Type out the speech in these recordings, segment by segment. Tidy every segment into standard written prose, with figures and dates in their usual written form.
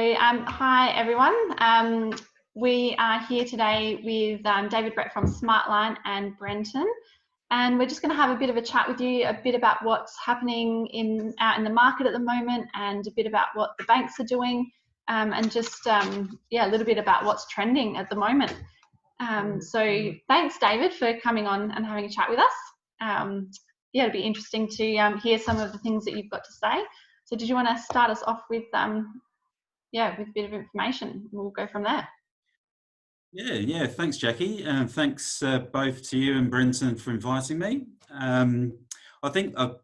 Hi everyone. We are here today with David Brett from Smartline and Brenton, and we're just going to have a bit of a chat with you, a bit about what's happening out in the market at the moment, and a bit about what the banks are doing, and just a little bit about what's trending at the moment. So thanks, David, for coming on and having a chat with us. It'd be interesting to hear some of the things that you've got to say. So did you want to start us off with with a bit of information? We'll go from there. Yeah. Thanks, Jackie, and thanks both to you and Brenton for inviting me. I think I'll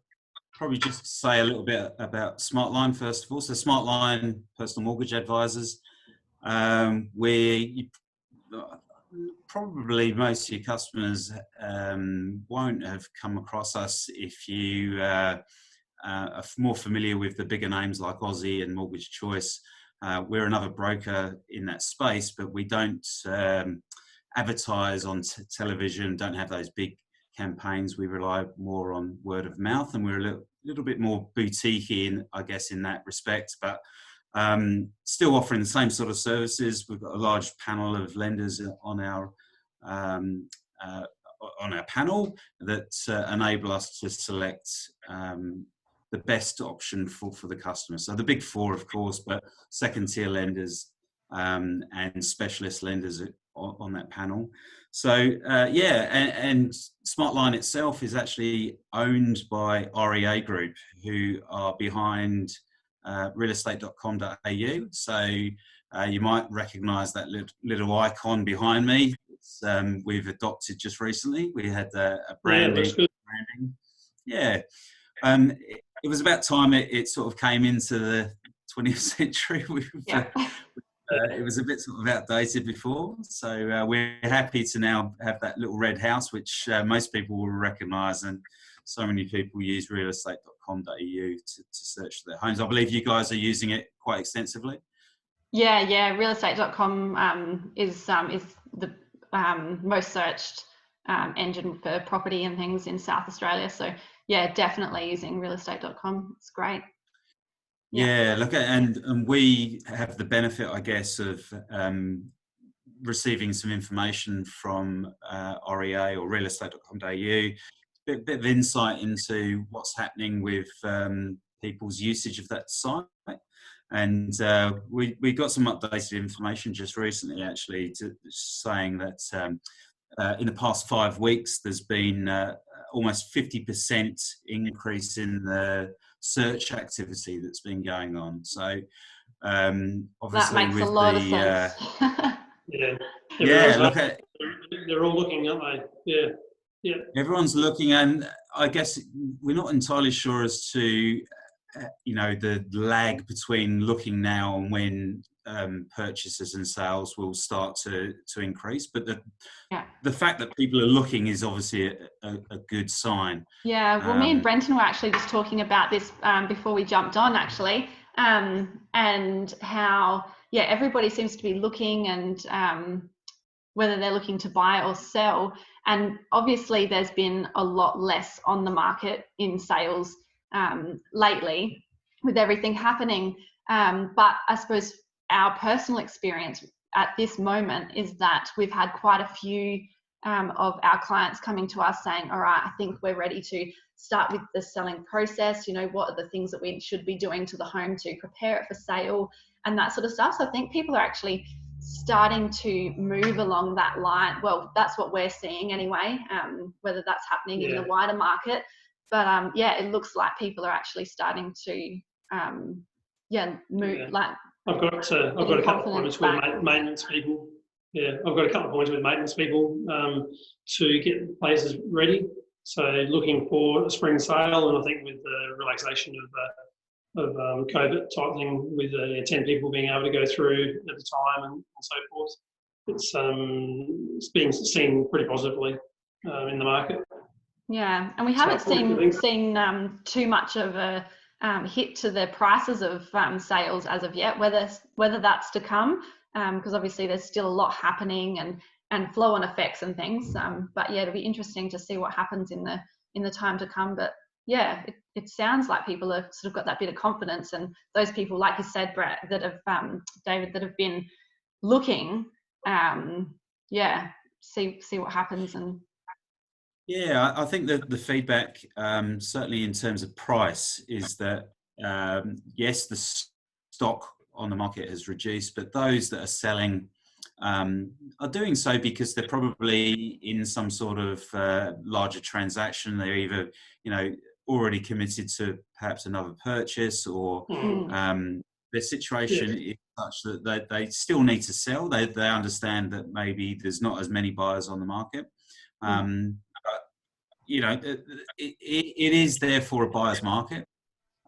probably just say a little bit about Smartline first of all. So Smartline Personal Mortgage Advisors. Probably most of your customers won't have come across us if you are more familiar with the bigger names like Aussie and Mortgage Choice. We're another broker in that space, but we don't advertise on television, don't have those big campaigns. We rely more on word of mouth, and we're a little bit more boutique in that respect, but still offering the same sort of services. We've got a large panel of lenders on our panel that enable us to select the best option for the customer. So the big four, of course, but second tier lenders and specialist lenders on that panel. So and Smartline itself is actually owned by REA Group, who are behind realestate.com.au. So you might recognise that little icon behind me. It's, we've adopted just recently. We had a branding. Yeah. It was about time it sort of came into the 20th century. It was a bit sort of outdated before, so we're happy to now have that little red house, which most people will recognise, and so many people use realestate.com.au to search their homes. I believe you guys are using it quite extensively. Yeah. Realestate.com is the most searched engine for property and things in South Australia. So yeah, definitely using realestate.com. It's great. Yeah, look, and we have the benefit, I guess, of receiving some information from REA or realestate.com.au, bit of insight into what's happening with people's usage of that site. And we got some updated information just recently, actually, saying that in the past 5 weeks, there's been almost 50% increase in the search activity that's been going on. So obviously that makes a lot of sense. Look at, they're all looking, aren't they? Yeah. Everyone's looking, and I guess we're not entirely sure as to the lag between looking now and when purchases and sales will start to increase, but the fact that people are looking is obviously a good sign. Yeah, well, me and Brenton were actually just talking about this before we jumped on, actually, and how everybody seems to be looking, and whether they're looking to buy or sell, and obviously there's been a lot less on the market in sales lately with everything happening, but I suppose our personal experience at this moment is that we've had quite a few of our clients coming to us saying, all right, I think we're ready to start with the selling process. What are the things that we should be doing to the home to prepare it for sale and that sort of stuff. So I think people are actually starting to move along that line. Well, that's what we're seeing anyway, whether that's happening in the wider market. But it looks like people are actually starting to move. Like I've got a couple of points with maintenance people. Yeah, I've got a couple of points with maintenance people to get places ready. So looking for a spring sale, and I think with the relaxation of COVID type thing, with 10 people being able to go through at the time and so forth, it's being seen pretty positively in the market. Yeah, and we haven't seen too much of a hit to the prices of sales as of yet. Whether that's to come, because obviously there's still a lot happening and flow-on effects and things. But yeah, it'll be interesting to see what happens in the time to come. But yeah, it sounds like people have sort of got that bit of confidence, and those people, like you said, Brett, that have David, that have been looking, yeah, see what happens. And yeah, I think that the feedback, certainly in terms of price, is that yes, the stock on the market has reduced, but those that are selling are doing so because they're probably in some sort of larger transaction. They're either, already committed to perhaps another purchase, or their situation is such that they still need to sell. They understand that maybe there's not as many buyers on the market. But, it is therefore a buyer's market,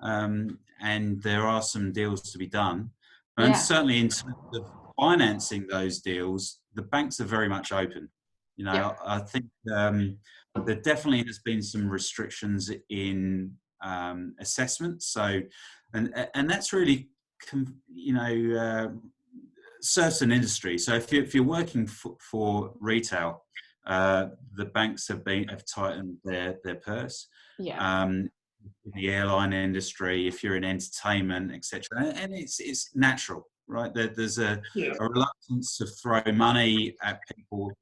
and there are some deals to be done. And certainly in terms of financing those deals, the banks are very much open. I think there definitely has been some restrictions in assessment. So, and that's really, certain industries. So if you're working for retail, the banks have tightened their purse. In the airline industry, if you're in entertainment, etc., and it's natural, right? There's a reluctance to throw money at people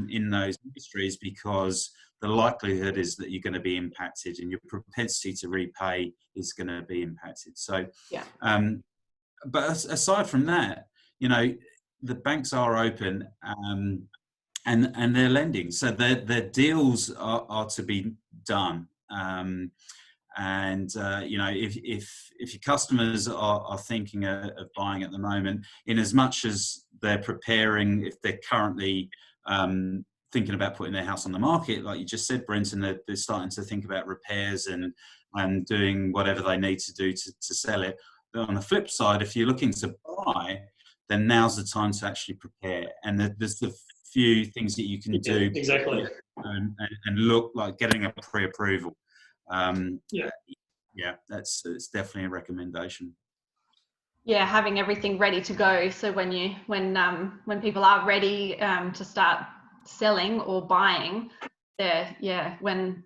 in those industries, because the likelihood is that you're going to be impacted, and your propensity to repay is going to be impacted. So, but aside from that, the banks are open, and they're lending, so their deals are to be done. If your customers are thinking of buying at the moment, in as much as they're preparing, if they're currently thinking about putting their house on the market, like you just said, Brenton, they're starting to think about repairs and doing whatever they need to do to sell it. But on the flip side, if you're looking to buy, then now's the time to actually prepare. And there's a few things that you can do exactly, and look like getting a pre-approval. It's definitely a recommendation. Having everything ready to go, so when people are ready to start selling or buying, when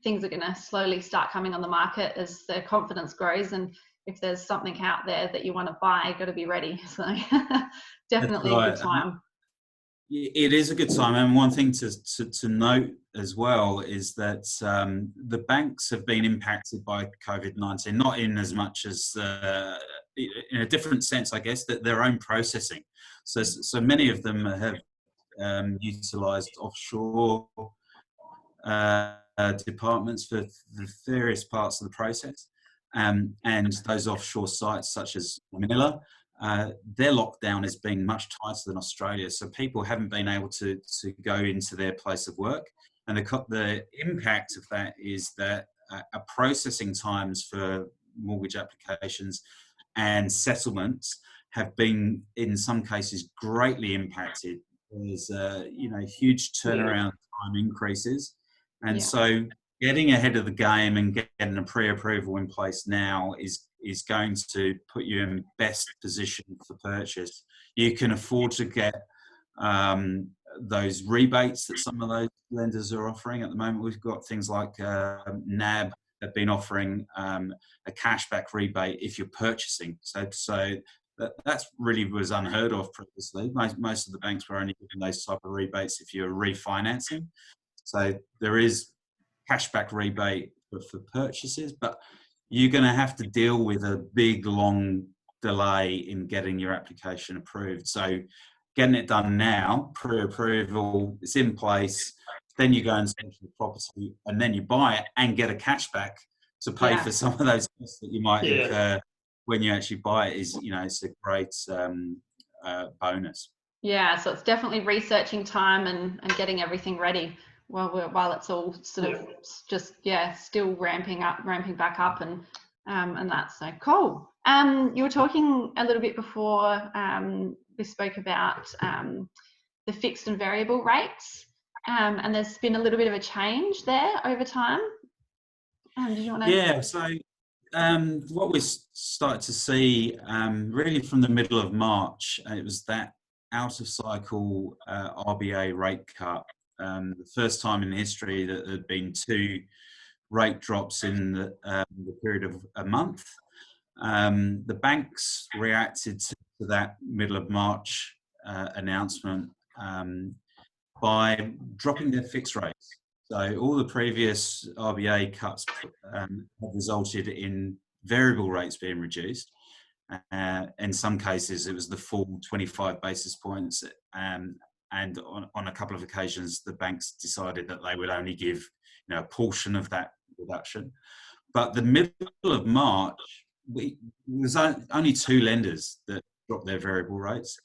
things are going to slowly start coming on the market as their confidence grows, and if there's something out there that you want to buy, you've got to be ready. So definitely a good time. It is a good time, and one thing to note as well is that the banks have been impacted by COVID-19, not in as much as in a different sense, I guess, that their own processing. So many of them have utilised offshore departments for the various parts of the process, and those offshore sites such as Manila. Their lockdown has been much tighter than Australia, so people haven't been able to go into their place of work, and the impact of that is that processing times for mortgage applications and settlements have been, in some cases, greatly impacted. There's huge turnaround time increases, and so getting ahead of the game and getting a pre-approval in place now is going to put you in best position for purchase. You can afford to get those rebates that some of those lenders are offering at the moment. We've got things like NAB have been offering a cashback rebate if you're purchasing. So that's really was unheard of previously. Most of the banks were only giving those type of rebates if you're refinancing. So there is cashback rebate for purchases, but you're going to have to deal with a big, long delay in getting your application approved. So getting it done now, pre-approval, it's in place, then you go and search the property, and then you buy it and get a cashback to pay for some of those costs that you might incur when you actually buy it. It's a great bonus. Yeah, so it's definitely researching time and getting everything ready while it's all sort of just still ramping back up, and that's so cool. You were talking a little bit before, we spoke about the fixed and variable rates, and there's been a little bit of a change there over time. Did you want to? So what we started to see really from the middle of March, it was that out of cycle RBA rate cut. The first time in history that there had been two rate drops in the period of a month. The banks reacted to that middle of March announcement by dropping their fixed rates. So all the previous RBA cuts have resulted in variable rates being reduced. In some cases, it was the full 25 basis points, and on a couple of occasions, the banks decided that they would only give a portion of that reduction. But the middle of March, there was only 2 lenders that dropped their variable rates.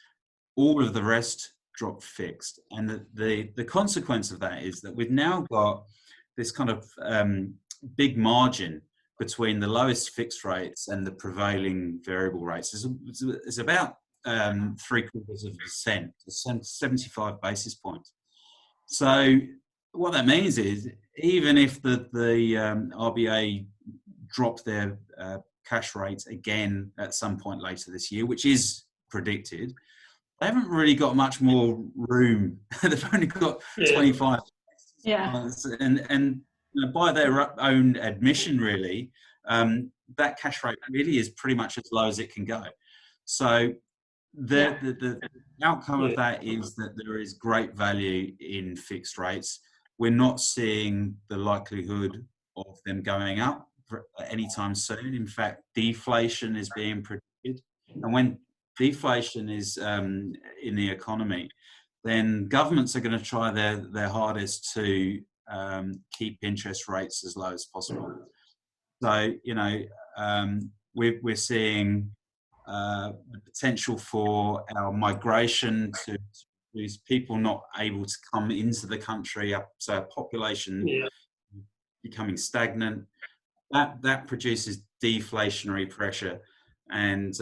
All of the rest dropped fixed, and the consequence of that is that we've now got this kind of big margin between the lowest fixed rates and the prevailing variable rates. It's about 0.75%, 75 basis points. So what that means is, even if the RBA drop their cash rates again at some point later this year, which is predicted, they haven't really got much more room. They've only got 25. Yeah. And by their own admission, really, that cash rate really is pretty much as low as it can go. So the outcome of that is that there is great value in fixed rates. We're not seeing the likelihood of them going up anytime soon. In fact, deflation is being predicted. And when deflation is in the economy, then governments are going to try their hardest to keep interest rates as low as possible. So, we're seeing the potential for our migration to these people not able to come into the country, so our population becoming stagnant. That produces deflationary pressure, and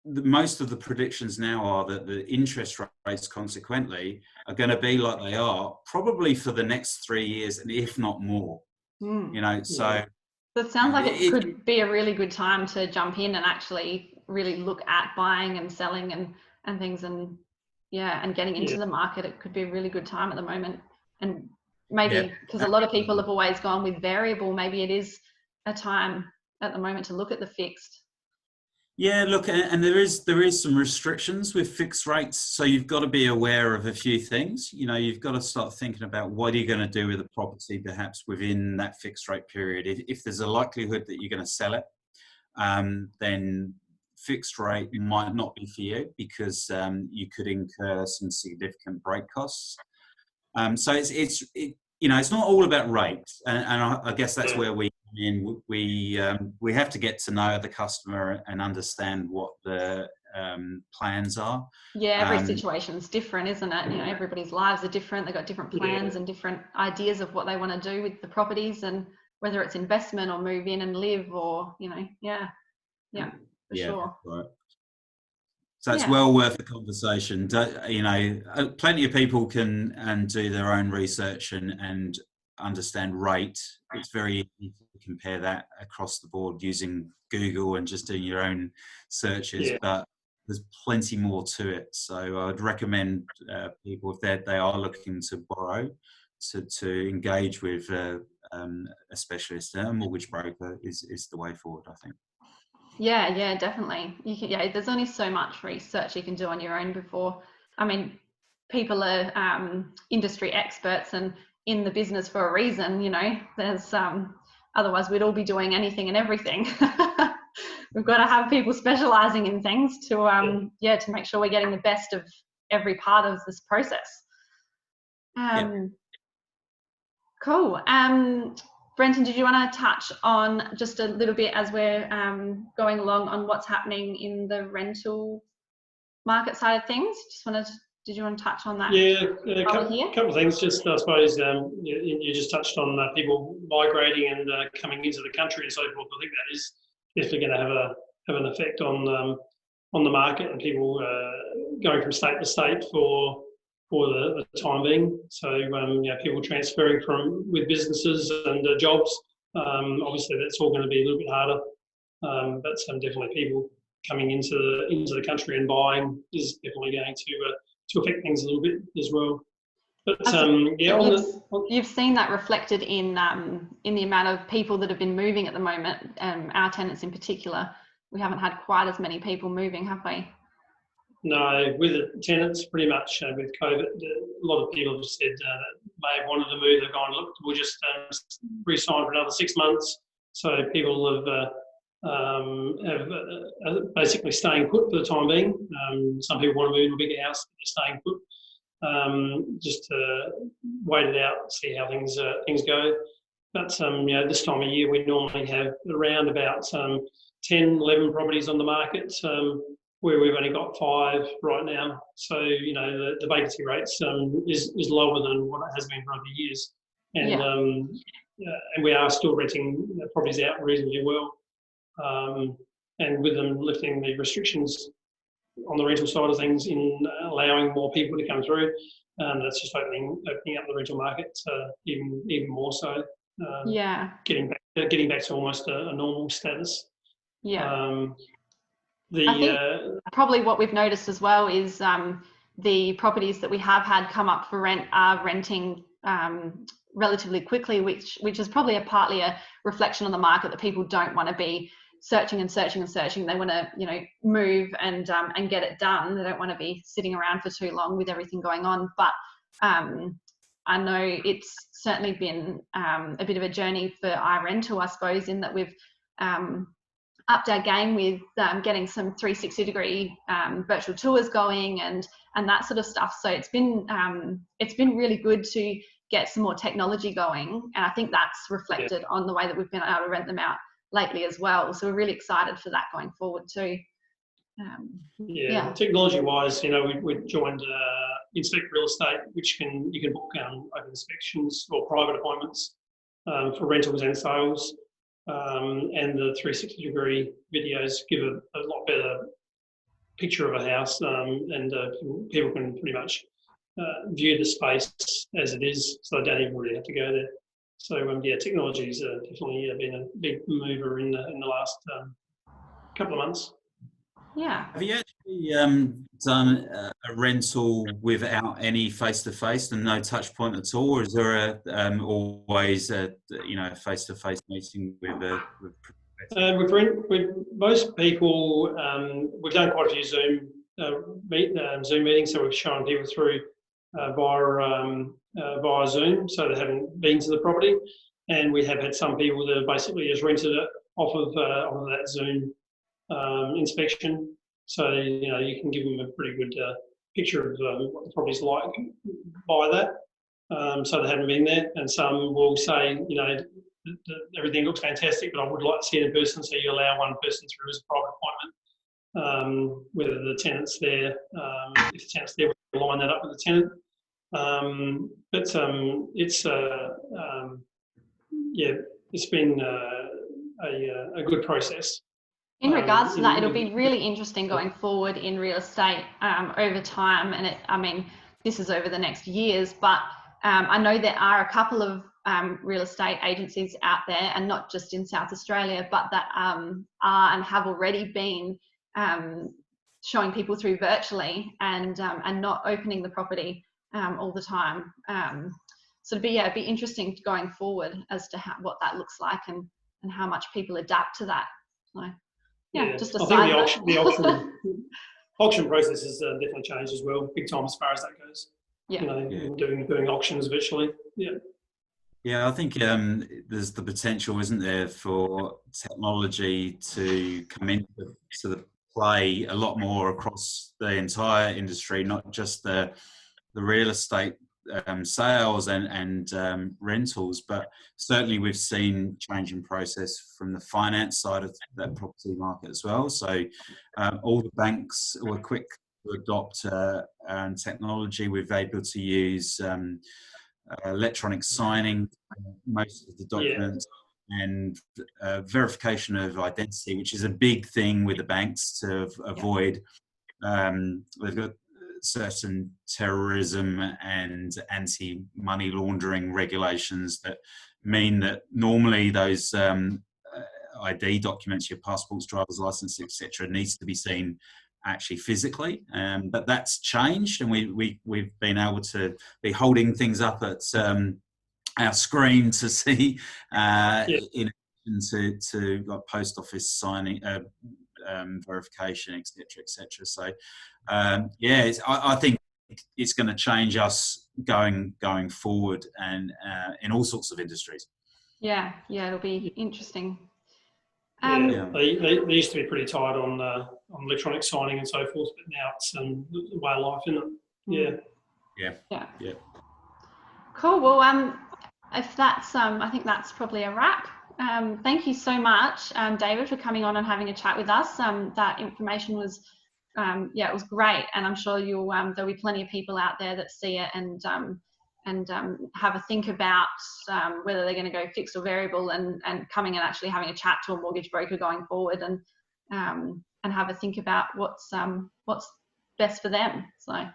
most of the predictions now are that the interest rates, consequently, are going to be like they are probably for the next 3 years, and if not more. So it sounds like it could be a really good time to jump in and actually really look at buying and selling and things, and getting into the market. It could be a really good time at the moment, and maybe because a lot of people have always gone with variable, maybe it is a time at the moment to look at the fixed. Yeah, look, and there is some restrictions with fixed rates, so you've got to be aware of a few things. You've got to start thinking about what are you going to do with the property, perhaps within that fixed rate period. If there's a likelihood that you're going to sell it, then fixed rate might not be for you, because you could incur some significant break costs. So it's not all about rates, and I guess that's where we come in. We have to get to know the customer and understand what the plans are. Yeah, every situation's different, isn't it? Everybody's lives are different. They've got different plans and different ideas of what they want to do with the properties, and whether it's investment or move in and live, or for sure. Right. So it's well worth a conversation. Plenty of people can do their own research and understand rate. It's very easy to compare that across the board using Google and just doing your own searches, but there's plenty more to it. So I'd recommend people, if they are looking to borrow, to engage with a specialist. A mortgage broker is the way forward, I think. Yeah, definitely. There's only so much research you can do on your own before. People are industry experts and in the business for a reason. There's otherwise we'd all be doing anything and everything. We've got to have people specializing in things to make sure we're getting the best of every part of this process. Cool. Brenton, did you want to touch on just a little bit as we're going along on what's happening in the rental market side of things? Did you want to touch on that? Yeah, a couple of things. Just, I suppose, you just touched on people migrating and coming into the country and so forth. I think that is definitely going to have an effect on the market, and people going from state to state for the time being. So people transferring with businesses and jobs. Obviously, that's all going to be a little bit harder. But definitely people coming into the country and buying is definitely going to affect things a little bit as well. But yeah, you've seen that reflected in the amount of people that have been moving at the moment. Our tenants in particular, we haven't had quite as many people moving, have we? No, with the tenants, pretty much with COVID, a lot of people have said that may have wanted to move. They've gone, look, we'll just re-sign for another 6 months. So people have basically staying put for the time being. Some people want to move to a bigger house, but they're staying put. Just wait it out, see how things go. But you know, this time of year we normally have around about 10, 11 properties on the market, where we've only got 5 right now. So you know the vacancy rates is lower than what it has been for other years, and and we are still renting properties out reasonably well. And with them lifting the restrictions on the rental side of things in allowing more people to come through, that's just opening up the rental market even more so. Getting back to almost a normal status. I think probably what we've noticed as well is the properties that we have had come up for rent are renting relatively quickly, which is probably partly a reflection on the market that people don't want to be searching and searching and searching. They want to move and get it done. They don't want to be sitting around for too long with everything going on. But I know it's certainly been a bit of a journey for iRental, I suppose, in that we've upped our game with getting some 360-degree virtual tours going and that sort of stuff. So it's been really good to get some more technology going, and I think that's reflected on the way that we've been able to rent them out lately as well. So we're really excited for that going forward too. Technology-wise, we joined Inspect Real Estate, which you can book open inspections or private appointments for rentals and sales. And the 360-degree videos give a lot better picture of a house, and people can pretty much view the space as it is, so they don't even really have to go there. So technology's definitely been a big mover in the last couple of months. Yeah. Have you actually done a rental without any face-to-face and no touch point at all, or is there always a face-to-face meeting with with most people? We've done quite a few Zoom meetings, so we've shown people through via Zoom, so they haven't been to the property, and we have had some people that have basically just rented it off of that Zoom inspection. So you can give them a pretty good picture of what the property's like by that. So they haven't been there, and some will say everything looks fantastic, but I would like to see it in person. So you allow one person through as a private appointment, whether the tenant's there. If the tenant's there, we'll line that up with the tenant. But it's been a good process. In regards to that, it'll be really interesting going forward in real estate over time, and this is over the next years, but I know there are a couple of real estate agencies out there, and not just in South Australia, but that are and have already been showing people through virtually and not opening the property all the time. So it'd be interesting going forward as to what that looks like and how much people adapt to that. So, just a side note. The auction process has definitely changed as well, big time as far as that goes. Doing auctions virtually. Yeah, I think there's the potential, isn't there, for technology to come into the play a lot more across the entire industry, not just the real estate sales and rentals, but certainly we've seen change in process from the finance side of that property market as well. So all the banks were quick to adopt technology. We've able to use electronic signing most of the documents and verification of identity, which is a big thing with the banks to avoid. They've got certain terrorism and anti-money laundering regulations that mean that normally those ID documents, your passports, driver's license, etc., needs to be seen actually physically, but that's changed, and we've been able to be holding things up at our screen to see in addition to like post office signing, verification, etc. So I think it's going to change us going forward, and in all sorts of industries. Yeah, it'll be interesting. They used to be pretty tight on electronic signing and so forth, but now it's the way of life, isn't it? Yeah. Cool. Well, if that's, I think that's probably a wrap. Thank you so much, David, for coming on and having a chat with us. That information was, it was great, and I'm sure there'll be plenty of people out there that see it and have a think about whether they're going to go fixed or variable, and coming and actually having a chat to a mortgage broker going forward, and have a think about what's best for them. So.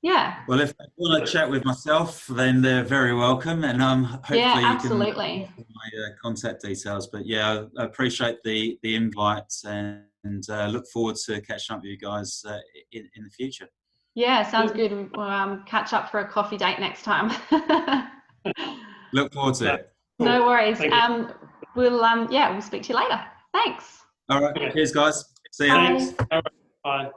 Yeah. Well, if they want to chat with myself, then they're very welcome, and hopefully absolutely. You can my contact details. But I appreciate the invite, and look forward to catching up with you guys in the future. Yeah, sounds good. We'll catch up for a coffee date next time. Look forward to it. No worries. We'll speak to you later. Thanks. All right. Cheers, guys. See you. Thanks. All right. Bye.